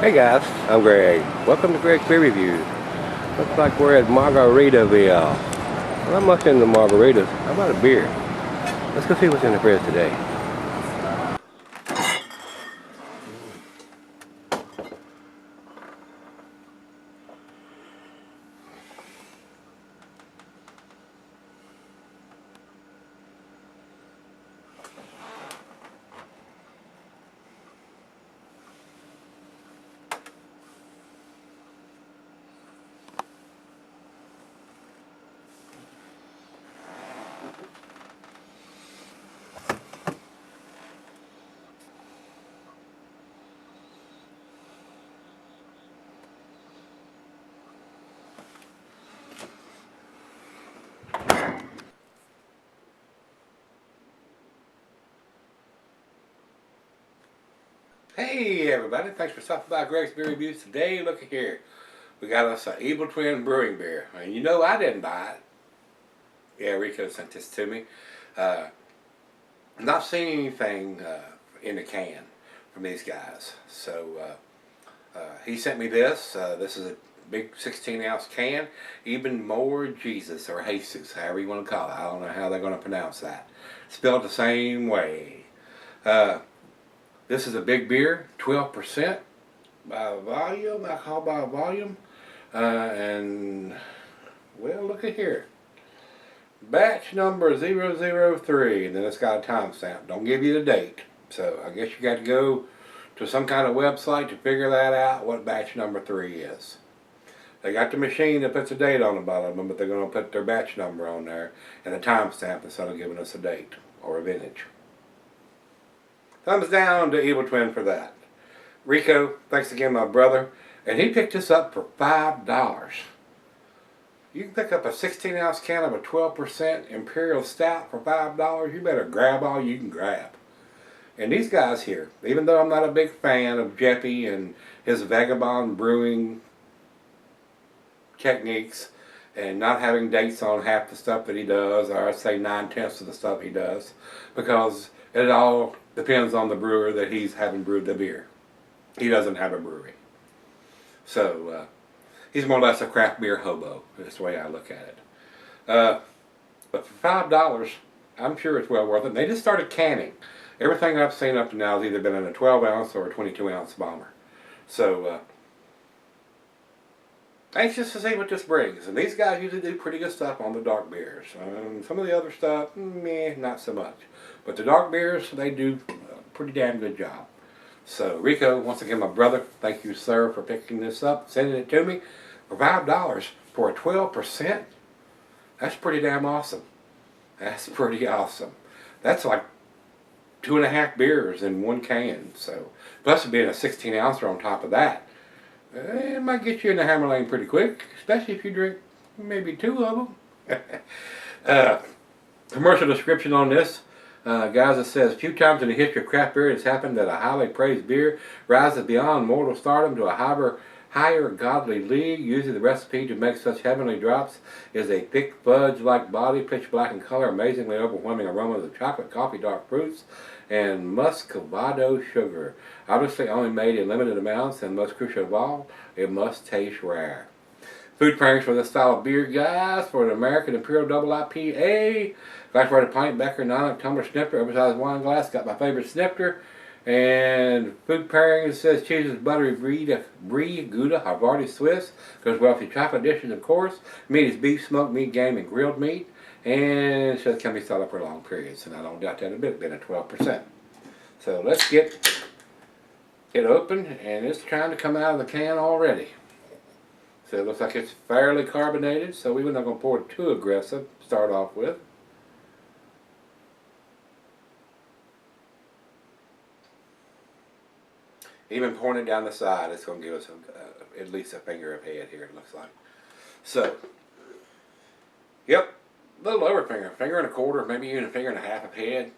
Hey guys, I'm Greg. Welcome to Gregsbeerreviews. Looks like we're at Margaritaville. Well, I'm much into margaritas. How about a beer? Let's go see what's in the fridge today. Hey everybody, thanks for stopping by Gregsbeerreviews today. Look here. We got us an Evil Twin Brewing beer. And you know I didn't buy it. Yeah, Rico sent this to me. Not seen anything in the can from these guys. So he sent me this. This is a big 16-ounce can. Even more Jesus or Jesus, however you want to call it. I don't know how they're going to pronounce that. Spelled the same way. This is a big beer, 12% by volume, alcohol by volume. And, well, look at here. Batch number 003, and then it's got a timestamp. Don't give you the date. So I guess you got to go to some kind of website to figure that out, what batch number 3 is. They got the machine that puts a date on the bottom of them, but they're going to put their batch number on there and a timestamp instead of giving us a date or a vintage. Thumbs down to Evil Twin for that. Rico, thanks again, my brother. And he picked this up for $5. You can pick up a 16-ounce can of a 12% Imperial Stout for $5. You better grab all you can grab. And these guys here, even though I'm not a big fan of Jeffy and his vagabond brewing techniques and not having dates on half the stuff that he does, or I'd say 9/10 of the stuff he does, because it all depends on the brewer that he's having brewed the beer. He doesn't have a brewery. So he's more or less a craft beer hobo. That's the way I look at it. But for $5, I'm sure it's well worth it. And they just started canning. Everything I've seen up to now has either been in a 12-ounce or a 22-ounce bomber. So anxious to see what this brings. And these guys usually do pretty good stuff on the dark beers. Some of the other stuff, meh, not so much. But the dark beers, they do a pretty damn good job. So Rico, once again my brother, thank you sir for picking this up, sending it to me for $5 for a 12%. That's pretty damn awesome. That's pretty awesome. That's like 2.5 beers in one can. So plus it being a 16-ouncer on top of that, it might get you in the hammer lane pretty quick, especially if you drink maybe 2 of them. Commercial description on this. Guys, it says, few times in the history of craft beer it has happened that a highly praised beer rises beyond mortal stardom to a higher godly league. Usually the recipe to make such heavenly drops is a thick fudge-like body, pitch black in color, amazingly overwhelming aromas of chocolate, coffee, dark fruits, and muscovado sugar. Obviously only made in limited amounts, and most crucial of all, it must taste rare. Food pairings for this style of beer, guys, for an American Imperial Double IPA. Glass rated pint, Becker, 9 tumbler snifter, oversized wine glass. Got my favorite snifter. And food pairing, it says cheeses, buttery brie, Gouda, Havarti, Swiss. Goes well with your chocolate dishes, of course. Meat is beef, smoked meat, game, and grilled meat. And it says can be sold up for long periods. And I don't doubt that a bit, being at 12%. So let's get it open, and it's trying to come out of the can already. So it looks like it's fairly carbonated, so we're not going to pour it too aggressive to start off with. Even pouring it down the side, it's going to give us at least a finger of head here, it looks like. So, yep, a little over finger and a quarter, maybe even a finger and a half of head.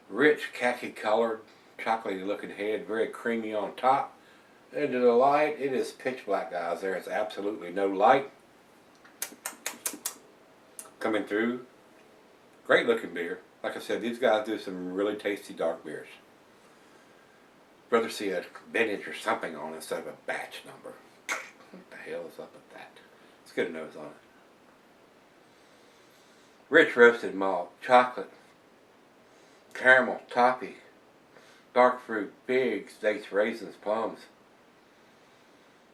Rich, khaki colored, chocolatey looking head, very creamy on top. And to the light, it is pitch black, guys. There is absolutely no light coming through. Great looking beer. Like I said, these guys do some really tasty dark beers. rather see a vintage or something on it instead of a batch number. What the hell is up with that? Let's get a nose on it. Rich roasted malt, chocolate, caramel, toffee, dark fruit, figs, dates, raisins, plums.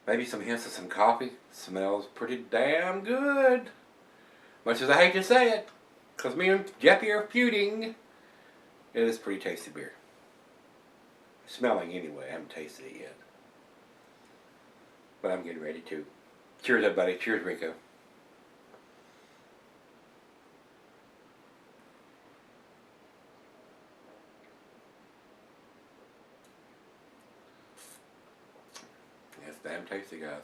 Maybe some hints of some coffee. Smells pretty damn good. Much as I hate to say it, because me and Jeffy are feuding, it is pretty tasty beer. Smelling anyway, I haven't tasted it yet. But I'm getting ready to. Cheers everybody, cheers Rico. It's damn tasty, guys.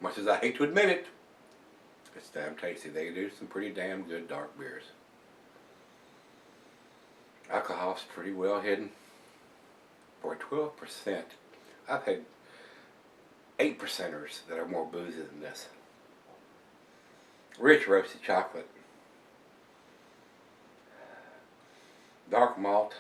Much as I hate to admit it, it's damn tasty. They do some pretty damn good dark beers. Alcohol's pretty well hidden. For 12%, I've had 8%ers that are more boozy than this. Rich roasted chocolate, dark malt,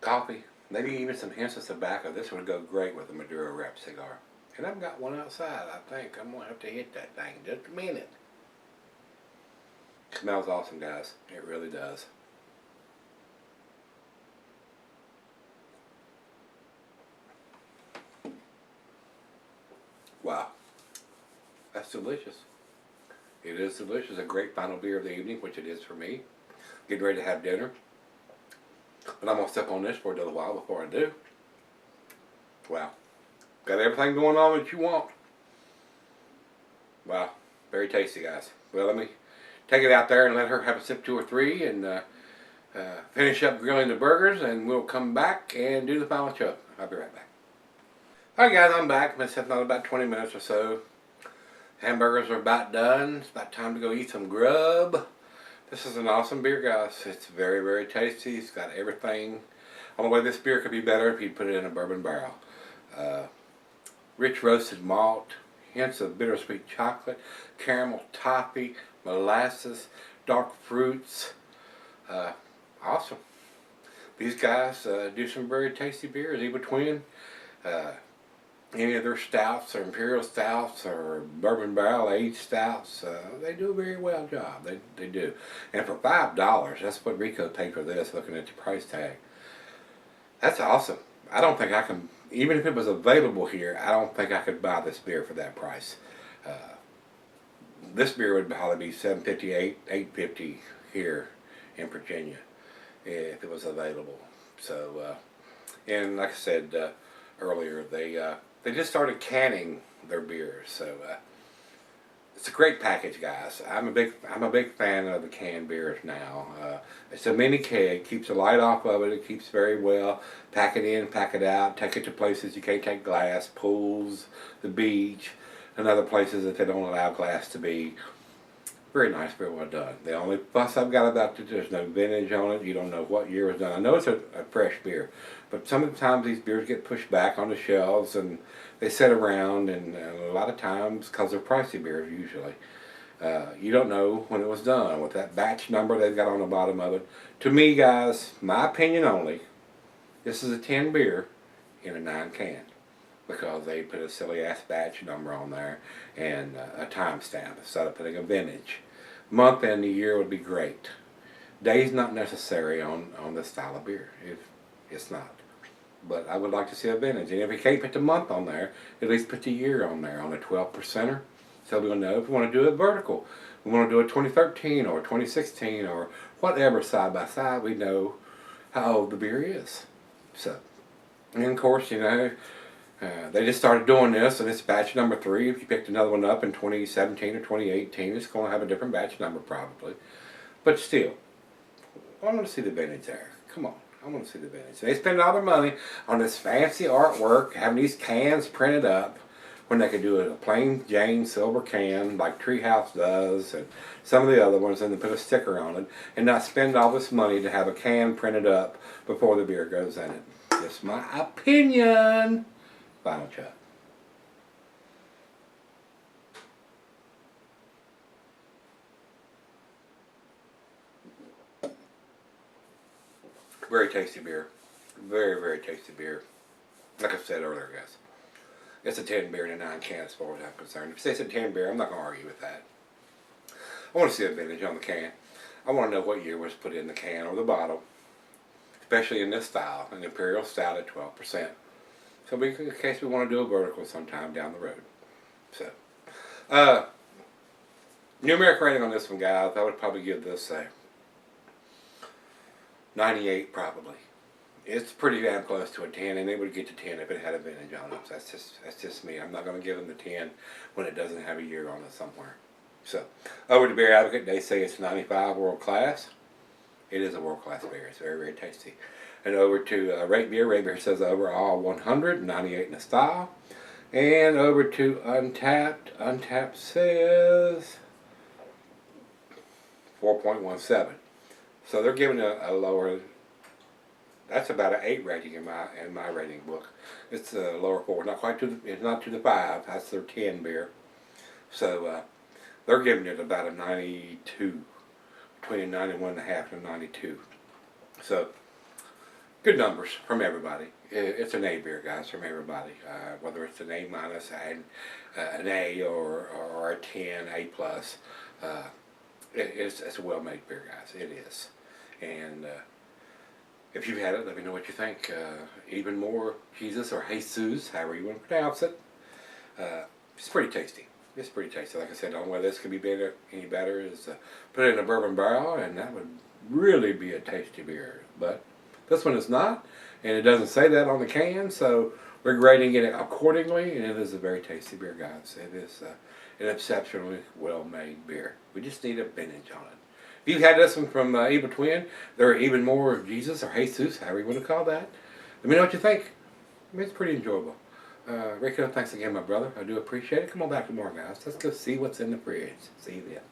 coffee, maybe even some hints of tobacco. This would go great with a Maduro wrapped cigar. And I've got one outside, I think. I'm going to have to hit that thing in just a minute. It smells awesome, guys. It really does. Wow. That's delicious. It is delicious. A great final beer of the evening, which it is for me. Getting ready to have dinner. But I'm going to step on this for a little while before I do. Wow. Got everything going on that you want. Wow. Very tasty, guys. Well, let me take it out there and let her have a sip, 2 or 3, and finish up grilling the burgers, and we'll come back and do the final chug. I'll be right back. Alright guys, I'm back. I've been sitting on about 20 minutes or so. Hamburgers are about done. It's about time to go eat some grub. This is an awesome beer, guys. It's very, very tasty. It's got everything. Only way this beer could be better if you put it in a bourbon barrel. Rich roasted malt, hints of bittersweet chocolate, caramel, toffee, molasses, dark fruits. Awesome. These guys do some very tasty beers in between. Any of their stouts or Imperial Stouts or bourbon barrel aged stouts, they do a very well job. They do. And for $5, that's what Rico paid for this, looking at the price tag. That's awesome. I don't think I can, even if it was available here, I don't think I could buy this beer for that price. This beer would probably be $7.58, $8.50 here in Virginia if it was available. So, and like I said earlier, they just started canning their beers, so it's a great package, guys. I'm a big fan of the canned beers now. It's a mini keg, keeps the light off of it. It keeps very well. Pack it in, pack it out. Take it to places you can't take glass, pools, the beach, and other places that they don't allow glass to be. Very nice, very well done. The only fuss I've got about it, there's no vintage on it. You don't know what year it was done. I know it's a fresh beer, but sometimes these beers get pushed back on the shelves and they sit around, and a lot of times, because they're pricey beers usually, you don't know when it was done. With that batch number they've got on the bottom of it. To me, guys, my opinion only, this is a 10 beer in a 9 can. Because they put a silly ass batch number on there and a timestamp instead of putting a vintage. Month and the year would be great. Day's not necessary on this style of beer. It's not. But I would like to see a vintage. And if you can't put the month on there, at least put the year on there on a 12%er. So we'll know if we want to do it vertical. We want to do a 2013 or 2016 or whatever side by side, we know how old the beer is. So, and of course, you know, they just started doing this, and it's batch number 3. If you picked another one up in 2017 or 2018, it's going to have a different batch number probably. But still, I want to see the vintage there. Come on, I want to see the vintage. They spend all their money on this fancy artwork, having these cans printed up, when they could do a plain Jane silver can like Treehouse does, and some of the other ones, and then put a sticker on it, and not spend all this money to have a can printed up before the beer goes in it. Just my opinion. Final chug. Very tasty beer. Very, very tasty beer. Like I said earlier, guys. It's a 10 beer and a 9 can as far as I'm concerned. If it's a 10 beer, I'm not going to argue with that. I want to see a vintage on the can. I want to know what year was put in the can or the bottle. Especially in this style, an Imperial Stout at 12%. So in case we want to do a vertical sometime down the road. So, numeric rating on this one, guys, I would probably give this a 98 probably. It's pretty damn close to a 10, and it would get to 10 if it had a vintage on it. So that's just me. I'm not going to give them the 10 when it doesn't have a year on it somewhere. So, over to Beer Advocate, they say it's 95 world class. It is a world class beer. It's very, very tasty. And over to Rate Beer says overall 100, 98 in the style. And over to Untapped says 4.17. So they're giving a lower. That's about an 8 rating in my rating book. It's a lower 4, not quite to it's not to the 5. That's their 10 beer. So they're giving it about a 92, between a 91.5 and a 92. So good numbers from everybody. It's an A beer, guys, from everybody. Whether it's an A minus and an A or a 10, A plus, it's a well-made beer, guys. It is, and. If you've had it, let me know what you think. Even more Jesus or Jesus, however you want to pronounce it. It's pretty tasty. It's pretty tasty. Like I said, the only way this could be better, any better is put it in a bourbon barrel, and that would really be a tasty beer. But this one is not, and it doesn't say that on the can, so we're grading it accordingly, and it is a very tasty beer, guys. It is an exceptionally well-made beer. We just need a vintage on it. If you had this one from Evil Twin, there are even more Jesus or Jesus, however you want to call that. Let me know what you think. I mean, it's pretty enjoyable. Rico, thanks again, my brother. I do appreciate it. Come on back tomorrow, guys. Let's go see what's in the fridge. See you then.